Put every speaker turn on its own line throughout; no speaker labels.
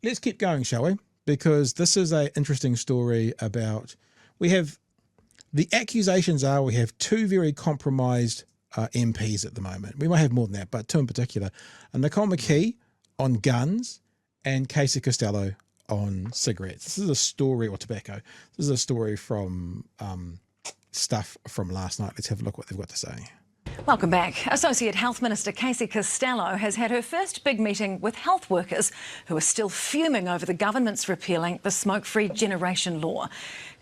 let's keep going, shall we? Because this is an interesting story about, the accusations are we have two very compromised MPs at the moment. We might have more than that, but two in particular. Nicole McKee on guns and Casey Costello on cigarettes. This is a story, or tobacco. This is a story from stuff from last night. Let's have a look what they've got to say.
Welcome back. Associate Health Minister Casey Costello has had her first big meeting with health workers who are still fuming over the government's repealing the smoke-free generation law.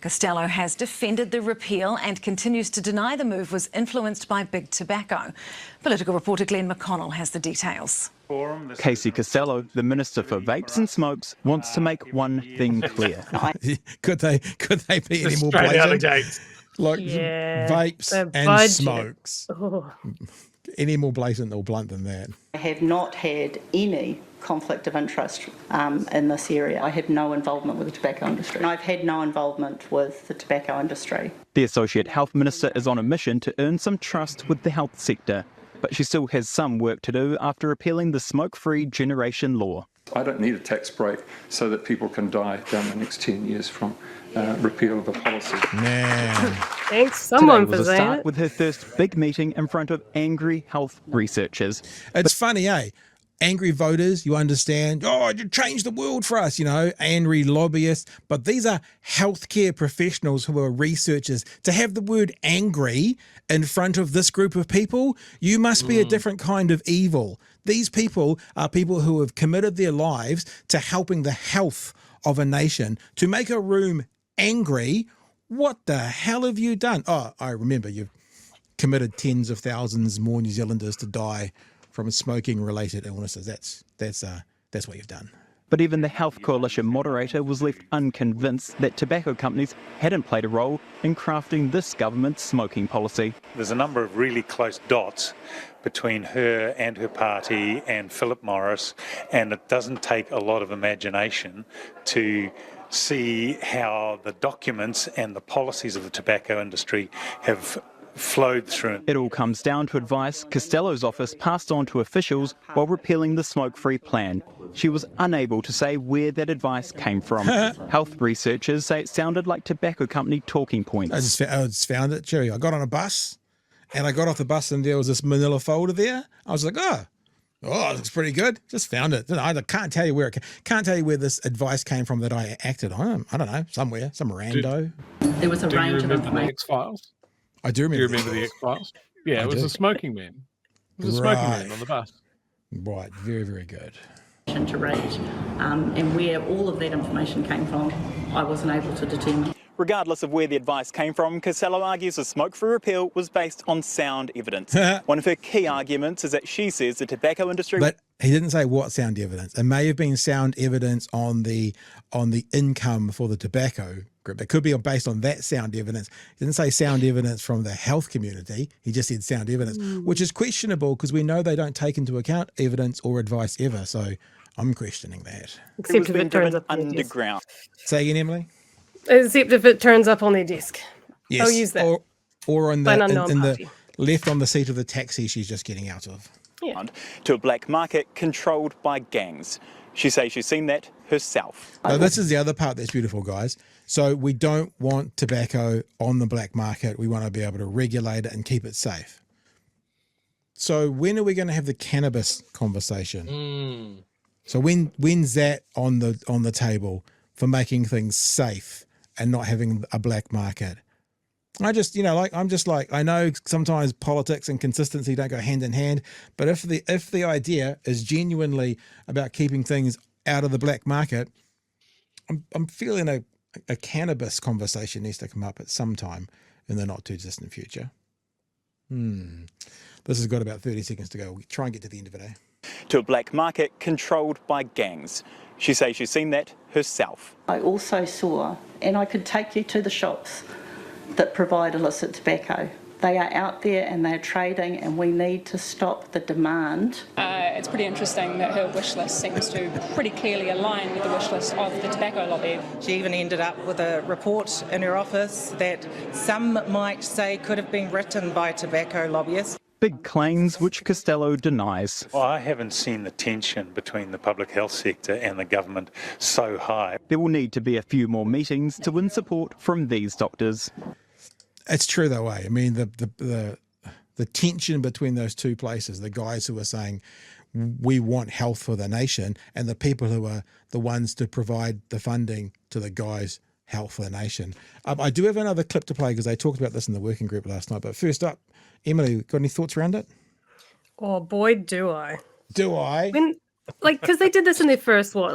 Costello has defended the repeal and continues to deny the move was influenced by big tobacco. Political reporter Glenn McConnell has the details.
Casey Costello, the Minister for Vapes and Smokes, wants to make one thing clear.
Could they be any more blatant? Like vapes and smokes. Oh. Any more blatant or blunt than that?
I have not had any conflict of interest in this area. I have no involvement with the tobacco industry. I've had no involvement with the tobacco industry.
The Associate Health Minister is on a mission to earn some trust with the health sector, but she still has some work to do after repealing the smoke-free generation law.
I don't need a tax break so that people can die down the next 10 years from repeal of a policy.
Thanks someone
Today was
for
a
saying
start
it.
with her first big meeting in front of angry health researchers.
It's funny, eh? Angry voters, you understand, oh, you changed the world for us, angry lobbyists. But these are healthcare professionals who are researchers. To have the word angry in front of this group of people, you must be a different kind of evil. These people are people who have committed their lives to helping the health of a nation. To make a room angry, what the hell have you done? Oh, I remember you've committed tens of thousands more New Zealanders to die from smoking-related illnesses. That's what you've done.
But even the Health Coalition moderator was left unconvinced that tobacco companies hadn't played a role in crafting this government's smoking policy.
There's a number of really close dots between her and her party and Philip Morris, and it doesn't take a lot of imagination to see how the documents and the policies of the tobacco industry have flowed through.
It all comes down to advice Costello's office passed on to officials while repealing the smoke-free plan. She was unable to say where that advice came from. Health researchers say it sounded like tobacco company talking points.
I just found it, Jerry. I got on a bus and I got off the bus and there was this manila folder there. I was like, oh, it looks pretty good. Just found it. I can't tell you where this advice came from that I acted on. I don't know, somewhere, some rando.
There was a range of information.
X-Files?
I do remember.
Do you remember the X-Files? Yeah, it was a smoking man. It was a smoking man on the bus.
Right, very, very good.
To read, and where all of that information came from, I wasn't able to determine.
Regardless of where the advice came from, Costello argues the smoke-free repeal was based on sound evidence. One of her key arguments is that she says the tobacco industry...
But he didn't say what sound evidence. It may have been sound evidence on the income for the tobacco group. It could be based on that sound evidence. He didn't say sound evidence from the health community. He just said sound evidence, which is questionable because we know they don't take into account evidence or advice ever. So I'm questioning that.
Except if it turns up
underground.
Say again, Emily?
Except if it turns up on their desk.
Yes.
I'll use that.
Or on the in the left on the seat of the taxi she's just getting out of.
Yeah.
To a black market controlled by gangs. She says she's seen that herself.
Now, this is the other part that's beautiful, guys. So we don't want tobacco on the black market. We want to be able to regulate it and keep it safe. So when are we going to have the cannabis conversation? So when's that on the table for making things safe and not having a black market? I just, I know sometimes politics and consistency don't go hand in hand, but if the idea is genuinely about keeping things out of the black market, I'm feeling a cannabis conversation needs to come up at some time in the not too distant future. This has got about 30 seconds to go. We'll try and get to the end of it, eh?
To a black market controlled by gangs. She says she's seen that herself.
I also saw, and I could take you to the shops that provide illicit tobacco. They are out there and they're trading, and we need to stop the demand.
It's pretty interesting that her wish list seems to pretty clearly align with the wish list of the tobacco lobby.
She even ended up with a report in her office that some might say could have been written by tobacco lobbyists.
Big claims which Costello denies.
Well, I haven't seen the tension between the public health sector and the government so high.
There will need to be a few more meetings to win support from these doctors.
It's true though, eh? I mean, the tension between those two places, the guys who are saying we want health for the nation and the people who are the ones to provide the funding to the guys health for the nation. I do have another clip to play because they talked about this in the working group last night. But first up, Emily, got any thoughts around it?
Oh boy, do I.
Do I?
Because they did this in their first, 3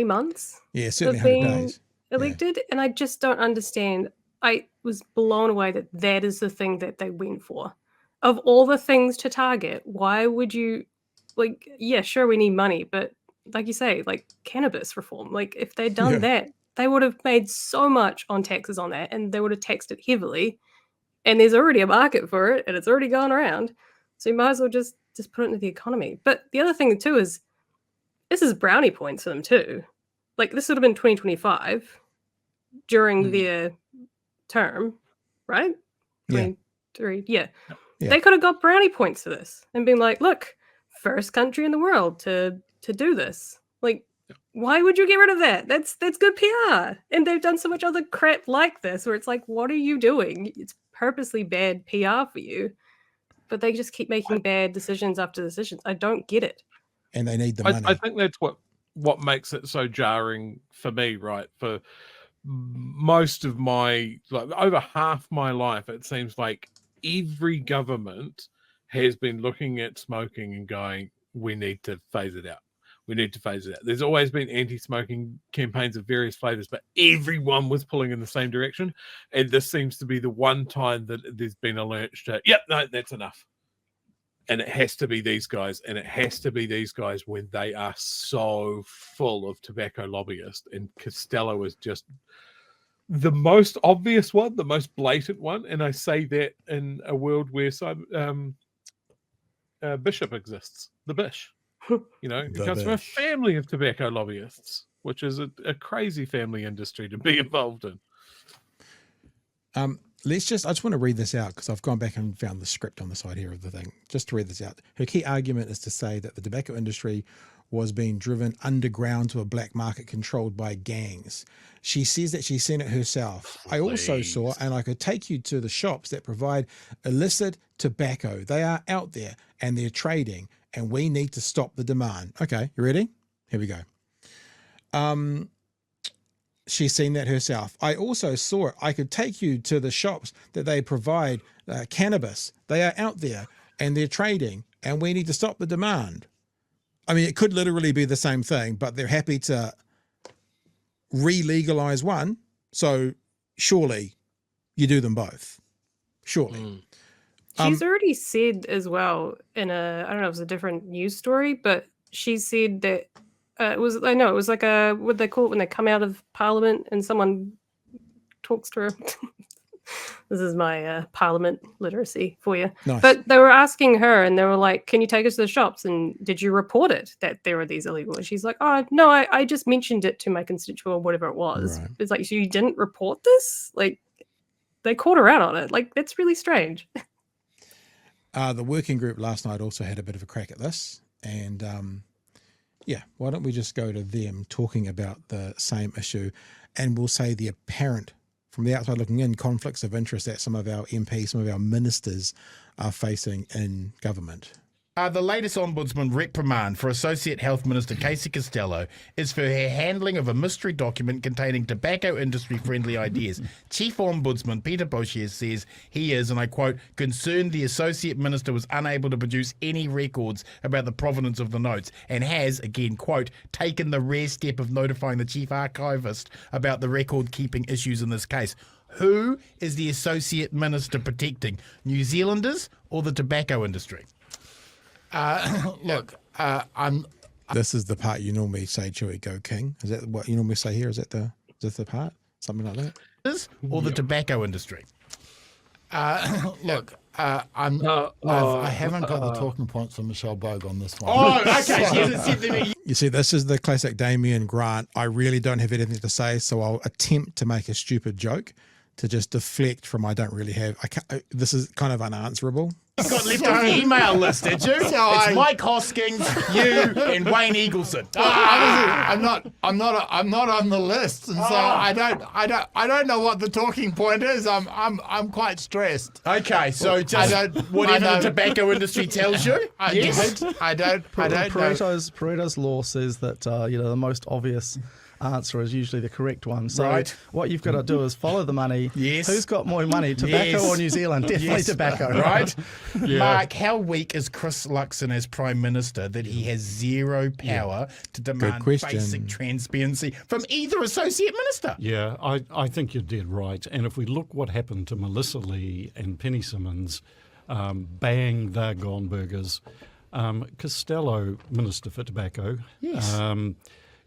months?
Yeah, certainly
of
100
being
days.
elected, and I just don't understand. I was blown away that is the thing that they went for. Of all the things to target, why would you, yeah, sure, we need money, but like you say, cannabis reform, if they'd done that, they would have made so much on taxes on that, and they would have taxed it heavily, and there's already a market for it, and it's already gone around, so you might as well just put it into the economy. But the other thing too is, this is brownie points for them too. This would have been 2025 during their term, right? 23, yeah. They could have got brownie points for this and been like, look, first country in the world to do this. Why would you get rid of that? That's good PR. And they've done so much other crap like this where it's like, what are you doing? It's purposely bad PR for you. But they just keep making bad decisions after decisions. I don't get it.
And they need the money.
I think that's what makes it so jarring for me, right? For most of my, over half my life, it seems like every government has been looking at smoking and going, we need to phase it out. We need to phase it out. There's always been anti-smoking campaigns of various flavors, but everyone was pulling in the same direction. And this seems to be the one time that there's been a lurch to, yep, no, that's enough. And it has to be these guys. And it has to be these guys when they are so full of tobacco lobbyists. And Costello is just the most obvious one, the most blatant one. And I say that in a world where Bishop exists, the Bish. He comes from a family of tobacco lobbyists, which is a crazy family industry to be involved in.
I just want to read this out because I've gone back and found the script on the side here of the thing. Just to read this out. Her key argument is to say that the tobacco industry was being driven underground to a black market controlled by gangs. She says that she's seen it herself. I also saw, and I could take you to the shops that provide illicit tobacco. They are out there and they're trading, and we need to stop the demand. Okay, you ready? Here we go. She's seen that herself. I also saw it. I could take you to the shops that they provide cannabis. They are out there and they're trading, and we need to stop the demand. I mean, it could literally be the same thing, but they're happy to re-legalize one. So surely you do them both. Surely.
She's already said as well in I don't know, it was a different news story, but she said that it was like what they call it when they come out of Parliament and someone talks to her. This is my Parliament literacy for you.
Nice.
But they were asking her and they were like, can you take us to the shops? And did you report it that there were these illegal? And she's like, oh, no, I just mentioned it to my constituent or whatever it was. Right. It's like, so you didn't report this? They caught her out on it. That's really strange.
The working group last night also had a bit of a crack at this. And why don't we just go to them talking about the same issue, and we'll say the apparent, from the outside looking in, conflicts of interest that some of our MPs, some of our ministers are facing in government.
The latest Ombudsman reprimand for Associate Health Minister Casey Costello is for her handling of a mystery document containing tobacco industry-friendly ideas. Chief Ombudsman Peter Boshier says he is, and I quote, concerned the Associate Minister was unable to produce any records about the provenance of the notes, and has, again, quote, taken the rare step of notifying the Chief Archivist about the record-keeping issues in this case. Who is the Associate Minister protecting? New Zealanders or the tobacco industry?
This is the part you normally say, Chewy, go King. Is that what you normally say here? Is that the part? Something like that?
Or the tobacco industry? I haven't got the talking points from Michelle Bogue on this one. Oh, okay.
You see, this is the classic Damien Grant. I really don't have anything to say, so I'll attempt to make a stupid joke. to just deflect from I don't really have. This is kind of unanswerable.
You got left off the email list, did you? It's Mike Hoskins, you, and Wayne Eagleson.
I'm not on the list, and so I don't know what the talking point is. I'm quite stressed.
Okay, so just whatever the tobacco industry tells you.
I don't know.
Pareto's law says that the most obvious answer is usually the correct one. So what you've got to do is follow the money.
Yes.
Who's got more money, tobacco or New Zealand? Definitely tobacco,
right? Mark, how weak is Chris Luxon as Prime Minister that he has zero power to demand basic transparency from either Associate Minister?
Yeah, I think you're dead right. And if we look what happened to Melissa Lee and Penny Simmons, bang, they're gone burgers. Costello, Minister for Tobacco.
Yes.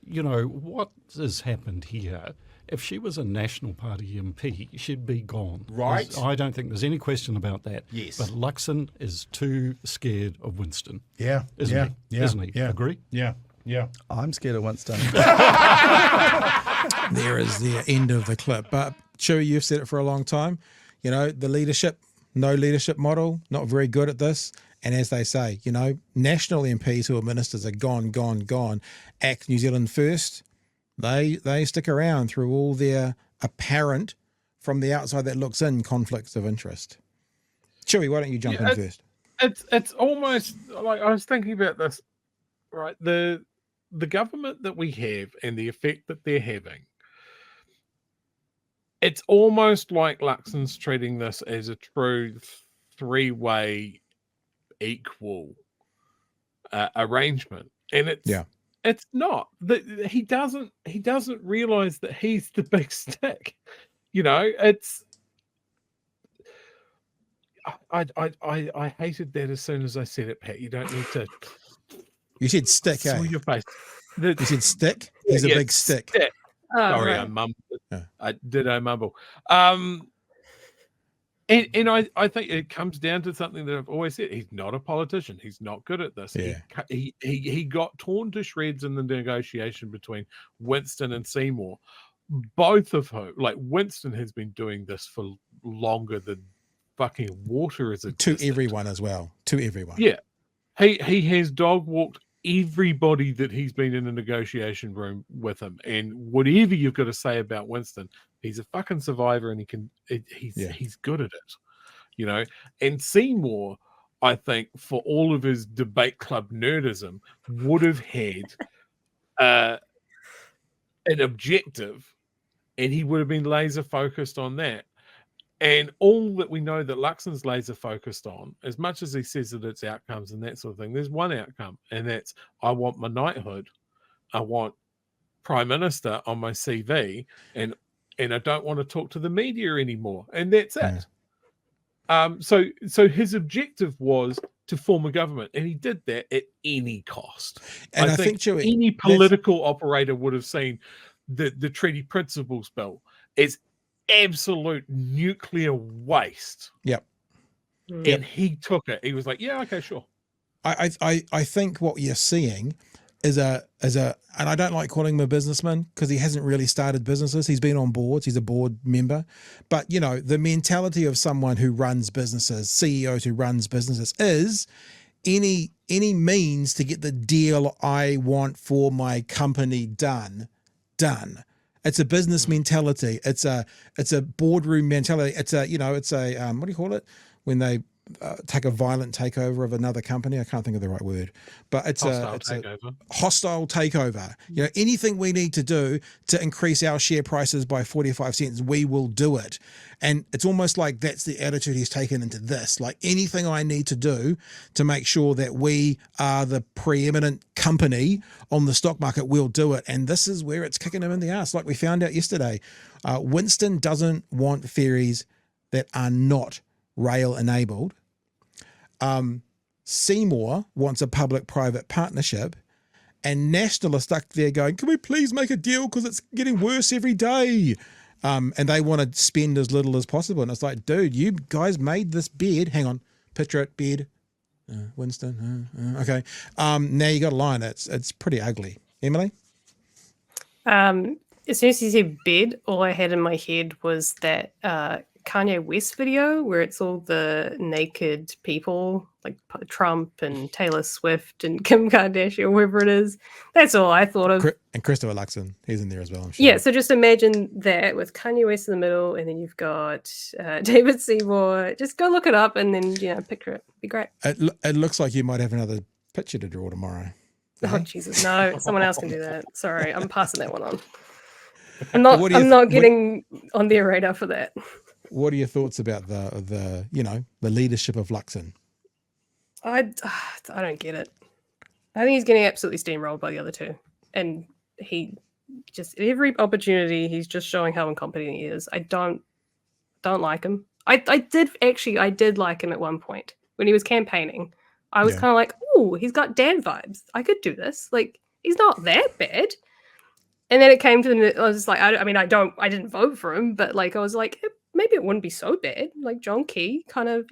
What has happened here? If she was a National Party MP, she'd be gone.
Right.
I don't think there's any question about that.
Yes.
But Luxon is too scared of Winston.
Yeah.
Isn't he?
Yeah.
Isn't he?
Yeah.
Agree?
Yeah. Yeah.
I'm scared of Winston.
There is the end of the clip. But Chewy, you've said it for a long time. The leadership, no leadership model, not very good at this. And as they say, national MPs who are ministers are gone. Act New Zealand first. They stick around through all their apparent, from the outside that looks in, conflicts of interest. Chewy, why don't you jump in first?
It's almost like I was thinking about this, right? The government that we have and the effect that they're having. It's almost like Luxon's treating this as a true three-way equal arrangement, and it's not that he doesn't realize that he's the big stick. It's I hated that as soon as I said it, Pat. You don't need to.
You said stick,
saw your face.
You said stick. He's a big stick.
Sorry, I mumbled. I mumble. And I think it comes down to something that I've always said. He's not a politician. He's not good at this.
Yeah.
He got torn to shreds in the negotiation between Winston and Seymour, both of whom, like Winston has been doing this for longer than fucking water is existed.
To everyone as well. To everyone.
Yeah. He has dog walked everybody that he's been in a negotiation room with him. And whatever you've got to say about Winston, he's a fucking survivor and he's good at it. And Seymour, I think, for all of his debate club nerdism, would have had an objective, and he would have been laser focused on that. And all that we know that Luxon's laser focused on, as much as he says that it's outcomes and that sort of thing, there's one outcome, and that's I want my knighthood, I want Prime Minister on my CV, and I don't want to talk to the media anymore, and that's it. So his objective was to form a government, and he did that at any cost.
And I think Joey,
any political operator would have seen the Treaty Principles Bill as absolute nuclear waste.
Yep.
And he took it. He was like, yeah, okay, sure.
I think what you're seeing is and I don't like calling him a businessman because he hasn't really started businesses. He's been on boards. He's a board member. But, the mentality of someone who runs businesses, CEOs who runs businesses, is any means to get the deal I want for my company done. It's a business mentality. It's a boardroom mentality. It's a what do you call it when they take a violent takeover of another company? I can't think of the right word, but it's a hostile takeover. Anything we need to do to increase our share prices by 45 cents, we will do it. And it's almost like that's the attitude he's taken into this. Like anything I need to do to make sure that we are the preeminent company on the stock market, we'll do it. And this is where it's kicking him in the ass. Like we found out yesterday, Winston doesn't want ferries that are not rail enabled. Seymour wants a public-private partnership, and National are stuck there going, can we please make a deal because it's getting worse every day? And they want to spend as little as possible. And it's like, dude, you guys made this bed. Hang on, picture it, bed. Winston. Okay. Now you got a line. It's pretty ugly. Emily?
as soon as you said bed, all I had in my head was that Kanye West video where it's all the naked people like Trump and Taylor Swift and Kim Kardashian, or whoever it is. That's all I thought of.
And Christopher Luxon, he's in there as well, I'm sure.
Yeah, so just imagine that with Kanye West in the middle, and then you've got David Seymour. Just go look it up and then, picture it. It'd be great.
It looks like you might have another picture to draw tomorrow.
Oh, Jesus, no. Someone else can do that. Sorry, I'm passing that one on. I'm not getting on their radar for that.
What are your thoughts about the leadership of Luxon?
I don't get it. I think he's getting absolutely steamrolled by the other two. And he just, every opportunity, he's just showing how incompetent he is. I don't like him. I did like him at one point when he was campaigning. I was kind of like, oh, he's got Dan vibes. I could do this. Like, he's not that bad. And then it came to the, I was just like, I didn't vote for him, but like, I was like, maybe it wouldn't be so bad. Like John Key kind of,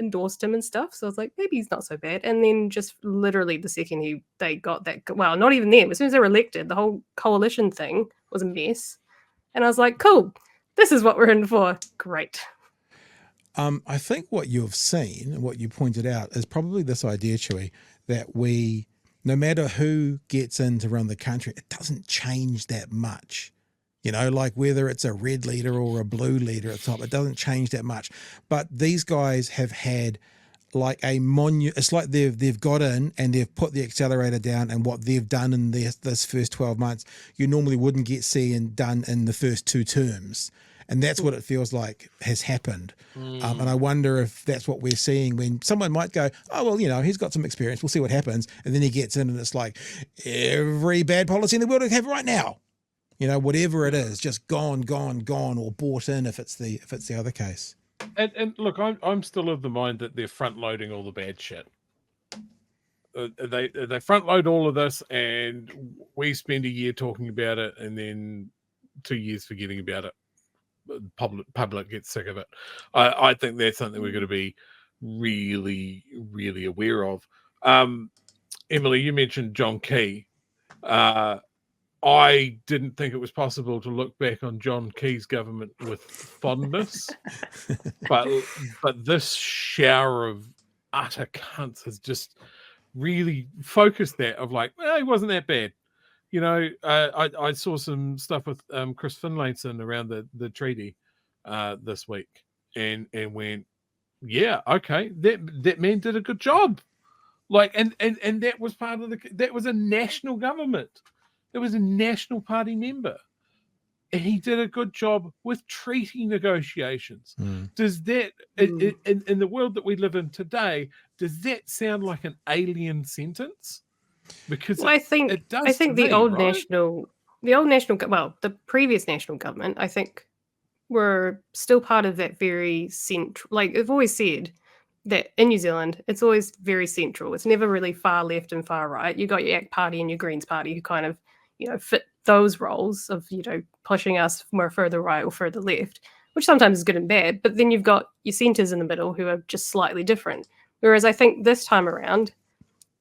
endorsed him and stuff. So I was like, maybe he's not so bad. And then just literally the second they got that, well, not even then, as soon as they were elected, the whole coalition thing was a mess. And I was like, cool, this is what we're in for. Great.
I think what you've seen and what you pointed out is probably this idea, Chewy, that no matter who gets in to run the country, it doesn't change that much. Like whether it's a red leader or a blue leader at the top, it doesn't change that much. But these guys have had like it's like they've got in and they've put the accelerator down, and what they've done in this first 12 months, you normally wouldn't get seen done in the first 2 terms. And that's what it feels like has happened. And I wonder if that's what we're seeing when someone might go, oh, well, he's got some experience. We'll see what happens. And then he gets in and it's like every bad policy in the world we have right now. Whatever it is, just gone, or bought in if it's the other case.
And look, I'm still of the mind that they're front loading all the bad shit. They front load all of this, and we spend a year talking about it, and then 2 years forgetting about it. Public gets sick of it. I think that's something we're going to be really, really aware of. Emily, you mentioned John Key. I didn't think it was possible to look back on John Key's government with fondness, but this shower of utter cunts has just really focused that of like, well, he wasn't that bad. I saw some stuff with Chris Finlayson around the treaty this week, and went, yeah, okay, that man did a good job. Like, and that was part of that was a national government. It was a National Party member, and he did a good job with treaty negotiations. Does that, in the world that we live in today, does that sound like an alien sentence? Because
I think the previous national government, I think, were still part of that very central. Like I've always said that in New Zealand, it's always very central. It's never really far left and far right. You got your ACT Party and your Greens Party who kind of, fit those roles of, pushing us more further right or further left, which sometimes is good and bad. But then you've got your centres in the middle who are just slightly different. Whereas I think this time around,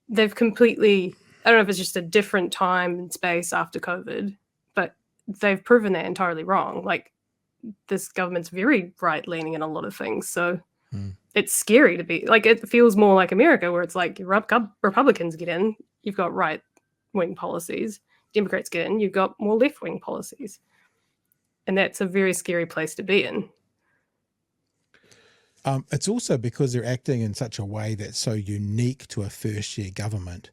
they've completely, I don't know if it's just a different time and space after COVID, but they've proven that entirely wrong. Like this government's very right-leaning in a lot of things. So it's scary to be, like, it feels more like America where it's like Republicans get in, you've got right-wing policies. Democrats get in, you've got more left-wing policies. And that's a very scary place to be in.
It's also because they're acting in such a way that's so unique to a first-year government.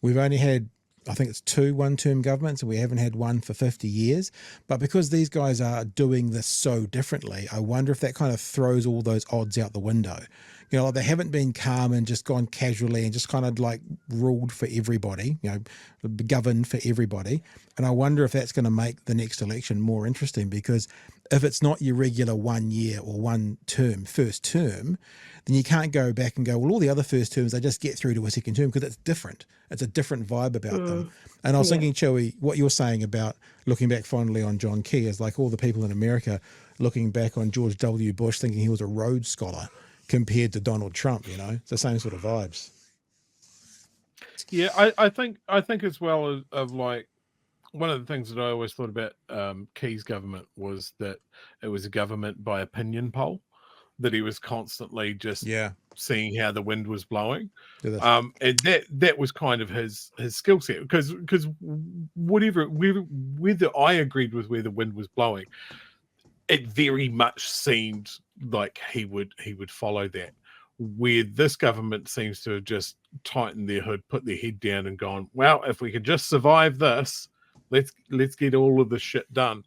We've only had, I think it's 2 one-term governments, and we haven't had one for 50 years. But because these guys are doing this so differently, I wonder if that kind of throws all those odds out the window. Like they haven't been calm and just gone casually and just kind of like ruled for everybody, governed for everybody. And I wonder if that's going to make the next election more interesting, because if it's not your regular 1 year or one term, first term, then you can't go back and go, well, all the other first terms, they just get through to a second term, because it's different. It's a different vibe about them. And I was thinking, Chewy, what you're saying about looking back fondly on John Key is like all the people in America looking back on George W. Bush thinking he was a Rhodes Scholar compared to Donald Trump. It's the same sort of vibes.
Yeah, I think as well of like, one of the things that I always thought about Key's government was that it was a government by opinion poll, that he was constantly just seeing how the wind was blowing. And that was kind of his skill set, because whether I agreed with where the wind was blowing, it very much seemed like he would follow that. Where this government seems to have just tightened their hood, put their head down and gone, well, if we can just survive this, let's get all of this shit done.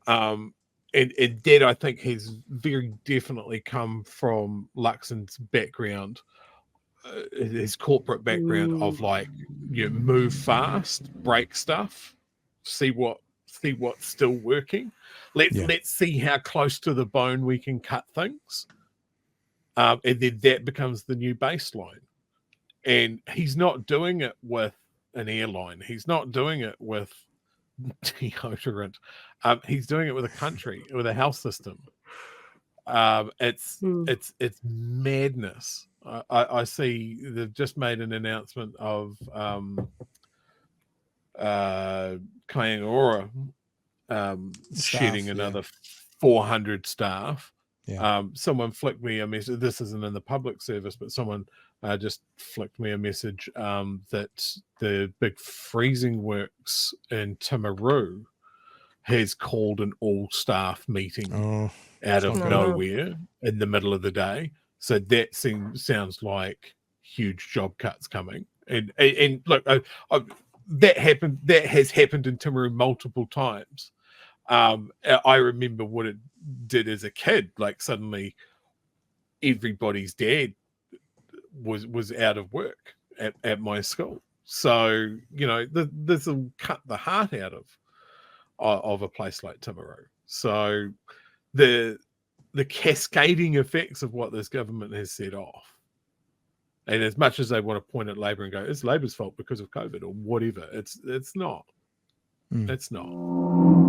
And that, I think, has very definitely come from Luxon's background, his corporate background of move fast, break stuff, see what's still working. Let's see how close to the bone we can cut things. And then that becomes the new baseline. And he's not doing it with an airline. He's not doing it with deodorant. He's doing it with a country, with a health system. It's madness. I see they've just made an announcement of Kaingaroa shedding another 400 staff. Someone flicked me a message. This isn't in the public service, but someone just flicked me a message that the big freezing works in Timaru has called an all-staff meeting out of nowhere in the middle of the day. So that sounds like huge job cuts coming. And look, that happened. That has happened in Timaru multiple times. I remember what it did as a kid. Like, suddenly everybody's dad was out of work at my school. So, this will cut the heart out of a place like Timaru. So the cascading effects of what this government has set off, and as much as they want to point at Labor and go, it's Labor's fault because of COVID or whatever, it's not. It's not.